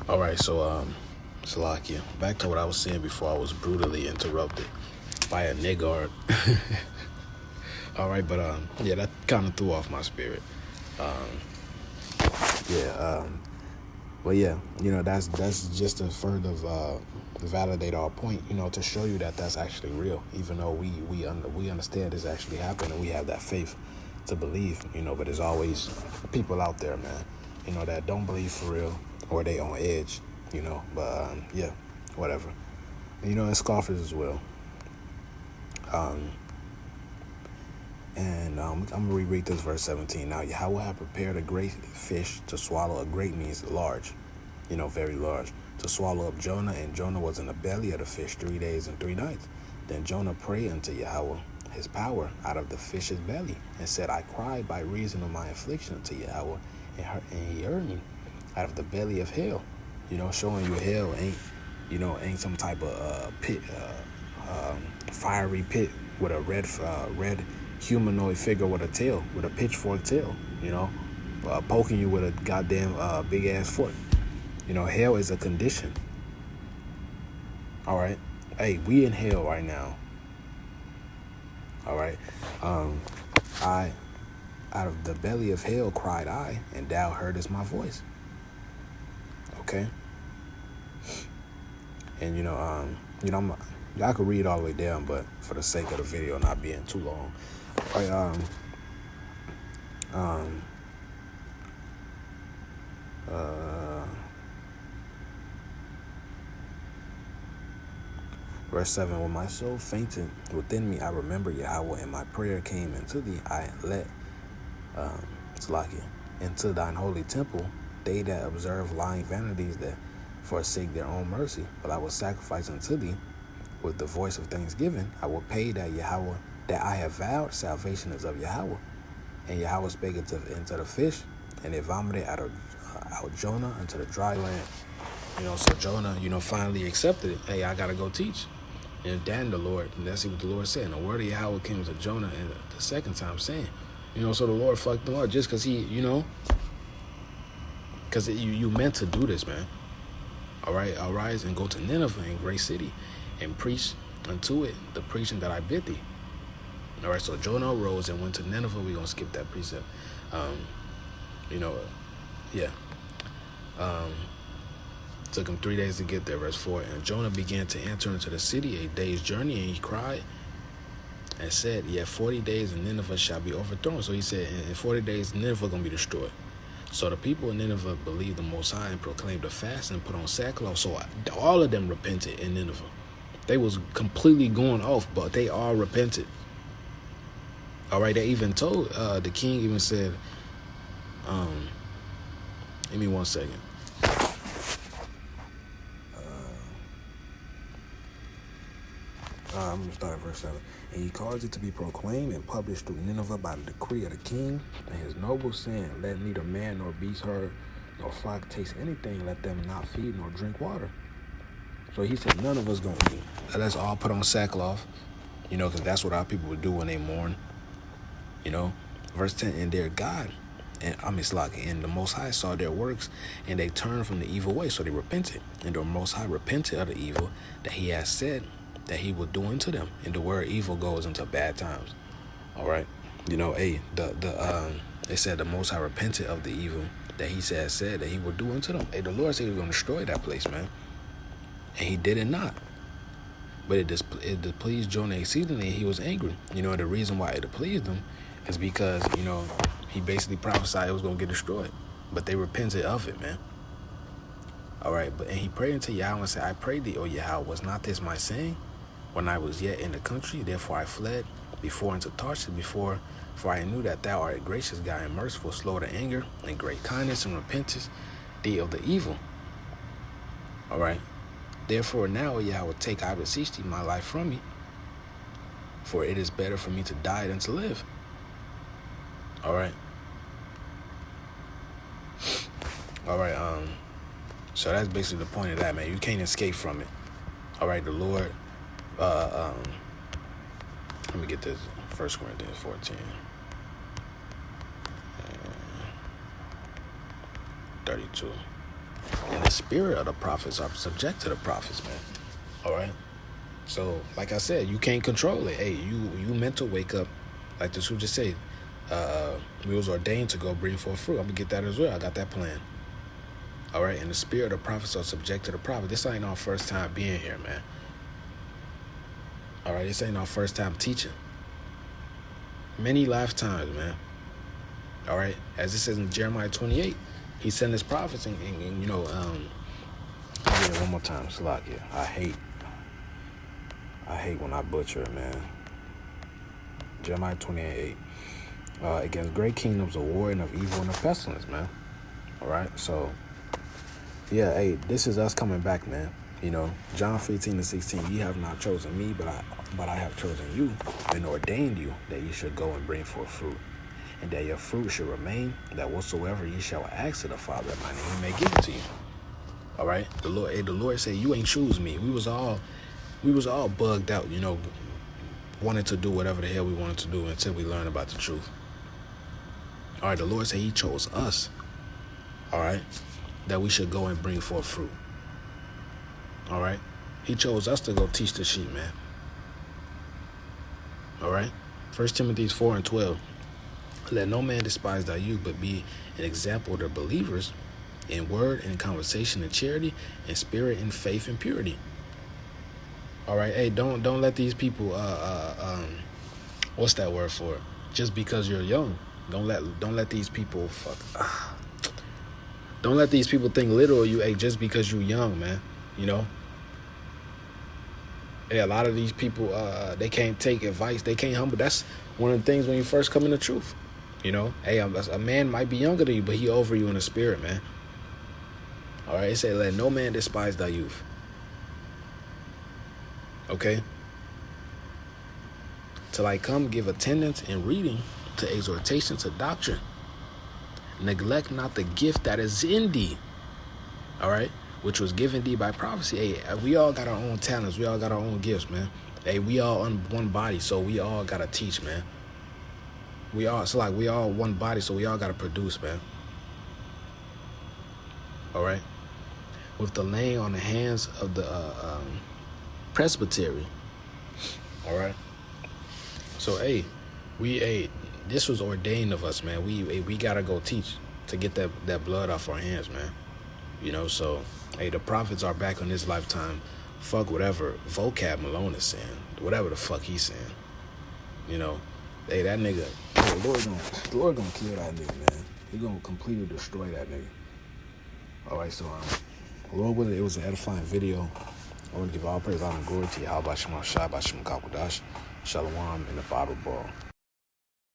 All right, so Salakia, back to what I was saying before I was brutally interrupted by a nigger. All right, but yeah, that kind of threw off my spirit. Yeah, but yeah, that's just to further validate our point. To show you that that's actually real, even though we understand it's actually happening, and we have that faith to believe. But there's always people out there, man. That don't believe for real, or they on edge. But yeah, whatever. And scoffers as well. And I'm going to reread this verse 17. Now, Yahweh had prepared a great fish to swallow. A great means large, very large, to swallow up Jonah. And Jonah was in the belly of the fish 3 days and 3 nights. Then Jonah prayed unto Yahweh his power out of the fish's belly, and said, I cried by reason of my affliction unto Yahweh, and he heard me out of the belly of hell. Showing you hell ain't some type of pit, fiery pit with a red humanoid figure with a tail, with a pitchfork tail, poking you with a goddamn big ass foot. Hell is a condition. All right. Hey, we in hell right now. All right. I, out of the belly of hell cried I, and thou heardest my voice. Okay. And I could read all the way down, but for the sake of the video not being too long, right? Verse 7, when my soul fainted within me, I remember Yahweh, and my prayer came into thee. I let, Salakia, into thine holy temple, they that observe lying vanities, that forsake their own mercy. But I will sacrifice unto thee with the voice of thanksgiving. I will pay that Yahweh, that I have vowed salvation is of Yahweh. And Yahweh spake into the fish, and it vomited out Jonah into the dry land. So Jonah, finally accepted it. Hey, I got to go teach. And then and that's what the Lord said. And the word of Yahweh came to Jonah and the second time saying, so the Lord fucked him up just because because you meant to do this, man. All right, arise and go to Nineveh, a great city, and preach unto it the preaching that I bid thee. All right, so Jonah arose and went to Nineveh. We're going to skip that precept. Yeah. Took him 3 days to get there, verse 4. And Jonah began to enter into the city, a day's journey, and he cried and said, yet 40 days and Nineveh shall be overthrown. So he said, in 40 days, Nineveh going to be destroyed. So the people in Nineveh believed the Most High and proclaimed a fast and put on sackcloth. So all of them repented in Nineveh. They was completely going off, but they all repented. All right, they even told, the king even said, give me 1 second. I'm going to start at verse 7. And he caused it to be proclaimed and published through Nineveh by the decree of the king and his nobles, saying, let neither man nor beast, herd nor flock taste anything, let them not feed nor drink water. So he said, none of us going to eat. Let's all put on sackcloth, because that's what our people would do when they mourn. Verse 10, and their God, and the Most High saw their works, and they turned from the evil way, so they repented. And the Most High repented of the evil that he has said that he would do unto them. And the word evil goes into bad times. All right. They said the Most High repented of the evil that he said that he would do unto them. Hey, the Lord said he was going to destroy that place, man. And he did it not. But it displeased Jonah exceedingly, and he was angry. The reason why it pleased him is because, he basically prophesied it was going to get destroyed. But they repented of it, man. All right, and he prayed unto Yahweh and said, I pray thee, O Yahweh, was not this my saying when I was yet in the country? Therefore I fled before into Tarshish, for I knew that thou art a gracious God and merciful, slow to anger, and great kindness, and repentance thee of the evil. All right. Therefore now, O Yahweh, take, I beseech thee, my life from me, for it is better for me to die than to live. All right. So that's basically the point of that, man. You can't escape from it. All right, the Lord, let me get this, 1 Corinthians 14. 32. And the spirit of the prophets are subject to the prophets, man. All right? So, like I said, you can't control it. Hey, you meant to wake up, like the scripture just said. We was ordained to go bring forth fruit. I'm going to get that as well. I got that plan. All right? And the spirit of the prophets are subject to the prophet. This ain't our first time being here, man. All right? This ain't our first time teaching. Many lifetimes, man. All right? As it says in Jeremiah 28, he sent his prophets and you know, I'll get it one more time. Salakia. I hate when I butcher it, man. Jeremiah 28, against great kingdoms of war and of evil and of pestilence, man. All right? So, yeah, hey, this is us coming back, man. You know, John 15:16, ye have not chosen me, but I have chosen you and ordained you that ye should go and bring forth fruit, and that your fruit should remain, that whatsoever ye shall ask of the Father in my name, he may give it to you. All right? The Lord said, you ain't choose me. We was all bugged out, you know, wanted to do whatever the hell we wanted to do until we learned about the truth. All right, the Lord said he chose us, all right, that we should go and bring forth fruit. All right? He chose us to go teach the sheep, man. All right? 1 Timothy 4:12. Let no man despise thy youth, but be an example to believers in word and conversation and charity and spirit and faith and purity. All right? Hey, don't let these people what's that word for it? Just because you're young. Don't let these people don't let these people think little of you, hey, just because you're young, man. You know? Yeah, a lot of these people, they can't take advice. They can't humble. That's one of the things when you first come in the truth. You know? Hey, a man might be younger than you, but he over you in the spirit, man. All right? It say, let no man despise thy youth. Okay? Till I come give attendance in reading, to exhortation, to doctrine. Neglect not the gift that is in thee. All right? Which was given thee by prophecy. Hey, we all got our own talents. We all got our own gifts, man. Hey, we all on one body, so we all got to teach, man. We all one body, so we all got to produce, man. All right? With the laying on the hands of the presbytery. All right? So, hey, this was ordained of us, man. We got to go teach to get that blood off our hands, man. You know, so, hey, the prophets are back on this lifetime. Fuck whatever vocab Malone is saying. Whatever the fuck he's saying. You know, hey, that nigga, the Lord gonna kill that nigga, man. He gonna completely destroy that nigga. All right, so, Lord willing, it was an edifying video. I want to give all praise, honor, and glory to Yahweh Shem HaShai, Bashem Kakwadash, Shalom, and the Bible Ball.